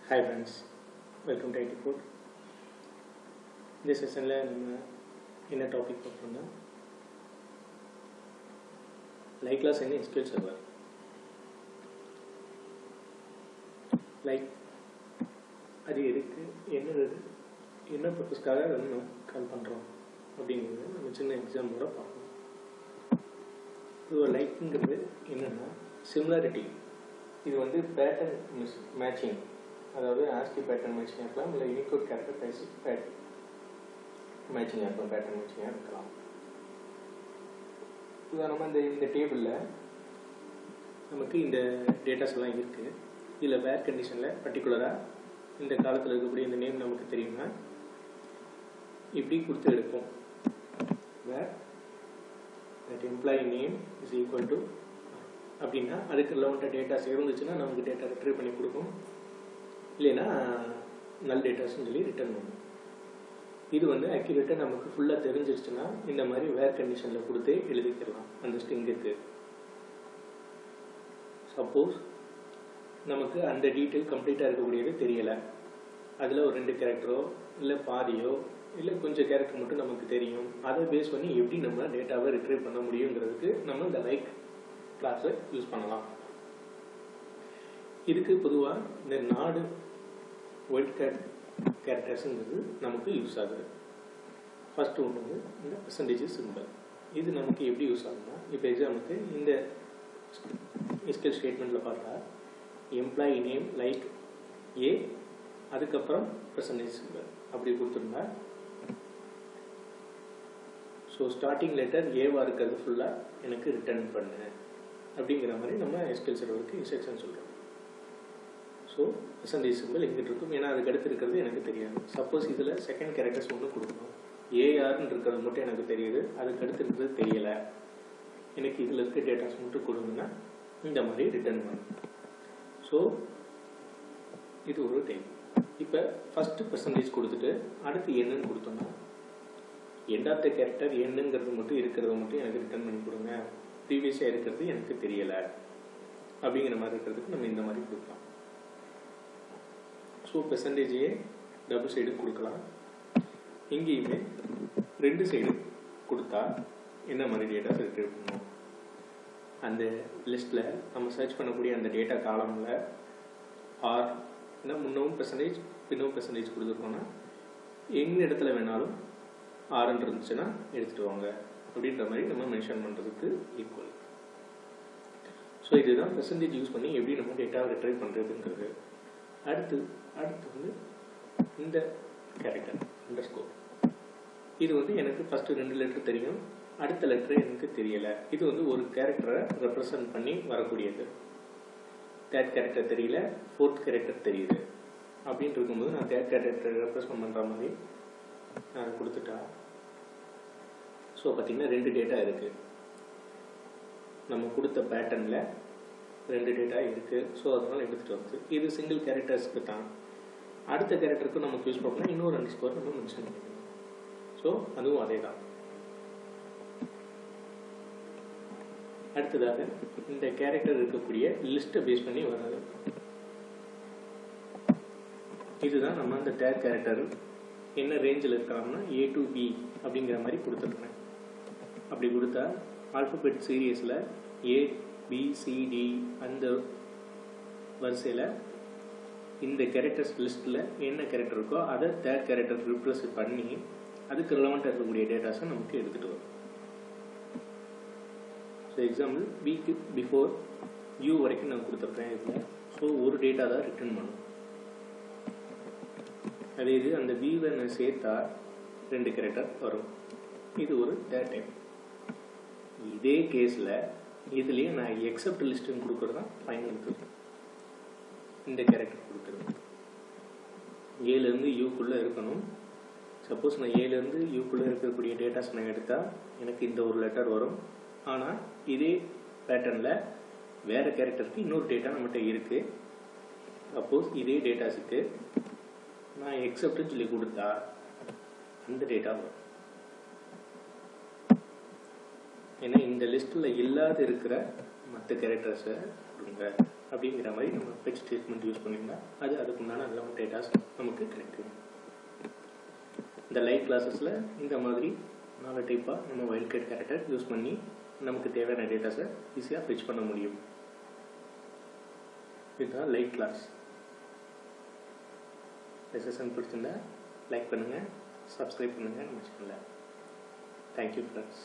Hi friends, welcome to IT Code. This session என்ன topic பார்க்கணும்னா like class என்ன SQL server like அது எதுக்கு என்ன பர்பஸ்க்காக நம்ம கால் பண்ணுறோம் அப்படிங்கிறது நம்ம சின்ன எக்ஸாம்பிளோட பார்க்கணும். இது லைக்குங்கிறது என்னென்னா சிமிலாரிட்டி. இது வந்து பேட்டர்ன் மேட்சிங், அதாவது ஆஸ்கி பேட்டர்ன் மேட்சிங்காக இருக்கலாம், இல்லை யூனிகோட் கேரக்டர் மேட்சிங்காக இருக்கலாம், பேட்டர்ன் மேட்சிங்காக இருக்கலாம். உதாரணமாக இந்த டேபிளில் நமக்கு இந்த டேட்டாஸ் எல்லாம் இருக்குது. இதில் வேர் கண்டிஷனில் பர்டிகுலராக இந்த காலத்தில் இருக்கக்கூடிய இந்த நேம் நமக்கு தெரியும்னா இப்படி கொடுத்து எடுப்போம். Where that employee name is equal to அப்படின்னா அதுக்கு ரிலவெண்ட்டாக டேட்டாஸ் இருந்துச்சுன்னா நமக்கு டேட்டா ரிட்ரீவ் பண்ணி கொடுக்கும், இல்லைன்னா நல் டேட்டாஸ்ன்னு சொல்லி ரிட்டர்ன் பண்ணும். இது வந்து அக்யூரேட்டாக நமக்கு ஃபுல்லாக தெரிஞ்சிருச்சுன்னா இந்த மாதிரி வேர் கண்டிஷனில் கொடுத்து எழுதிக்கலாம் அந்த ஸ்ட்ரிங்குக்கு. சப்போஸ் நமக்கு அந்த டீட்டெயில் கம்ப்ளீட்டாக இருக்கக்கூடியது தெரியலை, அதில் ஒரு 2 கேரக்டரோ இல்லை பாதியோ இல்லை கொஞ்சம் கேரக்டர் மட்டும் நமக்கு தெரியும், அதை பேஸ் பண்ணி எப்படி நம்ம டேட்டாவை ரிட்ரீவ் பண்ண முடியுங்கிறதுக்கு நம்ம இந்த லைக் கிளாஸை யூஸ் பண்ணலாம். இதுக்கு பொதுவாக இந்த நாடு ஒயிட் கேரக்டர்ஸுங்கிறது நமக்கு யூஸ் ஆகுது. ஃபர்ஸ்ட் ஒன்று வந்து இந்த பெர்சன்டேஜ் சிம்பிள். இது நமக்கு எப்படி யூஸ் ஆகுதுன்னா, இப்போ எக்ஸாம்பிளுக்கு இந்த SQL ஸ்டேட்மெண்ட்டில் பார்த்தா எம்ப்ளாயி நேம் லைக் ஏ, அதுக்கப்புறம் பெர்சன்டேஜ் சிம்பிள் அப்படி கொடுத்துருந்தா, ஸோ ஸ்டார்டிங் லெட்டர் ஏவாக இருக்கிறது ஃபுல்லாக எனக்கு ரிட்டர்ன் பண்ணு அப்படிங்கிற மாதிரி நம்ம SQL சர்வருக்கு இன்ஸ்ட்ரக்ஷன் சொல்கிறோம். ஸோ பெர்சன்டேஜ் சிம்பிள் எங்கிட்ட இருக்கும், ஏன்னா அதுக்கு அடுத்து இருக்கிறது எனக்கு தெரியாது. சப்போஸ் இதில் செகண்ட் கேரக்டர்ஸ் ஒன்று கொடுக்கணும், ஏஆர்னு இருக்கிறது மட்டும் எனக்கு தெரியுது, அதுக்கு அடுத்து இருக்கிறது தெரியலை, எனக்கு இதில் இருக்க டேட்டாஸ் மட்டும் கொடுங்கன்னா இந்த மாதிரி ரிட்டர்ன் பண்ணும். ஸோ இது ஒரு டைப். இப்போ ஃபஸ்ட்டு பெர்சன்டேஜ் கொடுத்துட்டு அடுத்து என்னன்னு கொடுத்தோம்னா எண்ட் ஆஃப் த கேரக்டர் என்னங்கிறது மட்டும் இருக்கிறத மட்டும் எனக்கு ரிட்டர்ன் பண்ணி கொடுங்க, ப்ரீவியஸாக இருக்கிறது எனக்கு தெரியலை அப்படிங்கிற மாதிரி இருக்கிறதுக்கு நம்ம இந்த மாதிரி கொடுக்கலாம். ஸோ பெர்சன்டேஜையே டபுள் சைடு கொடுக்கலாம். இங்கேயுமே 2 சைடு கொடுத்தா என்ன மாதிரி டேட்டாஸ் ரிட்ரீவ் பண்ணணும், அந்த லிஸ்ட்டில் நம்ம சர்ச் பண்ணக்கூடிய அந்த டேட்டா காலமில் ஆர் என்ன முன்னவும் பெர்சன்டேஜ் பின்னவும் பெர்சன்டேஜ் கொடுத்துருக்கோன்னா எந்த இடத்துல வேணாலும் ஆர்ன்னு இருந்துச்சுன்னா எடுத்துகிட்டு வாங்க அப்படின்ற மாதிரி நம்ம மென்ஷன் பண்ணுறதுக்கு ஈக்குவல். ஸோ இதுதான் பெர்சன்டேஜ் யூஸ் பண்ணி எப்படி நம்ம டேட்டாவை ரிட்ரைவ் பண்ணுறதுங்கிறது. அடுத்து வந்து இந்த கேரக்டர் அண்டர்ஸ்கோர். இது வந்து எனக்கு ஃபஸ்ட்டு 2 லெட்டர் தெரியும், அடுத்த லெட்டர் எனக்கு தெரியலை. இது வந்து ஒரு கேரக்டரை ரெப்ரசன்ட் பண்ணி வரக்கூடியது. 3rd கேரக்டர் தெரியல, 4th கேரக்டர் தெரியுது அப்படின்னு இருக்கும்போது நான் 3rd கேரக்டரை ரெப்ரசன்ட் பண்ணுற மாதிரி நான் கொடுத்துட்டா, ஸோ பார்த்தீங்கன்னா 2 டேட்டா இருக்குது. நம்ம கொடுத்த பேட்டர்னில் 2 டேட்டா இருக்குது. ஸோ அதனால் எடுத்துகிட்டு வந்து இது சிங்கிள் கேரக்டர்ஸ்க்கு தான். அடுத்த கேரக்டருக்கு நமக்கு யூஸ் பண்ணோம்னா இன்னொரு அண்டர்ஸ்கோர் நம்ம மென்ஷன் பண்ணிக்கணும். ஸோ அதுவும் அதே தான். அடுத்ததாக இந்த கேரக்டர் இருக்கக்கூடிய லிஸ்ட்டை பேஸ் பண்ணி வர்றது. இதுதான் நம்ம அந்த 3rd கேரக்டர் என்ன ரேஞ்சில் இருக்கலாம்னா A to B அப்படிங்கிற மாதிரி கொடுத்துருக்குறேன். அப்படி கொடுத்தா alphabet சீரியஸில் A B C D அந்த வரிசையில் இந்த கேரக்டர்ஸ் லிஸ்ட்டில் என்ன கேரக்டர் இருக்கோ அதை 3rd கேரக்டர் ரிப்ரசன்ட் பண்ணி அதுக்கு ரிலவெண்ட்டாக இருக்கக்கூடிய டேட்டாஸை நமக்கு எடுத்துகிட்டு வரும். So example week before U வரைக்கும் நான் கொடுத்துருக்கேன் இதில். ஸோ ஒரு டேட்டா தான் ரிட்டர்ன் பண்ணும். அதே இது அந்த Bவை நான் சேர்த்தா 2 கேரக்டர் வரும். இது ஒரு 3rd டைப். இதே கேஸில் இதுலேயே நான் எக்ஸப்ட் லிஸ்ட்டுன்னு கொடுக்குறது தான் ஃபைனல். இந்த கேரக்டர் கொடுத்துருவேன் ஏலேருந்து யூக்குள்ளே இருக்கணும். சப்போஸ் நான் ஏலேருந்து யூக்குள்ளே இருக்கக்கூடிய டேட்டாஸ் நான் எடுத்தால் எனக்கு இந்த ஒரு லெட்டர் வரும். ஆனால் இதே பேட்டர்னில் வேறு கேரக்டருக்கு இன்னொரு டேட்டா நம்மகிட்ட இருக்குது. சப்போஸ் இதே டேட்டாஸுக்கு நான் எக்ஸப்ட்னு சொல்லி கொடுத்தா அந்த டேட்டா வரும். ஏன்னா இந்த லிஸ்ட்டில் இல்லாத இருக்கிற மற்ற கேரக்டர்ஸை கொடுங்க அப்படிங்கிற மாதிரி நம்ம ஃபெச் ஸ்டேட்மெண்ட் யூஸ் பண்ணிங்கன்னா அது அதுக்குண்டான நல்ல டேட்டாஸ் நமக்கு கிடைக்கும். இந்த லைவ் கிளாஸஸில் இந்த மாதிரி 4 டைப்பாக நம்ம வைல்ட் கார்டு கேரக்டர் யூஸ் பண்ணி நமக்கு தேவையான டேட்டாஸை ஈஸியாக ஃபெச் பண்ண முடியும். இதுதான் லைவ் கிளாஸ். செஷன் பிடிச்சிருந்தா லைக் பண்ணுங்கள், சப்ஸ்கிரைப் பண்ணுங்கள் நம்ம சேனலை. Thank you friends.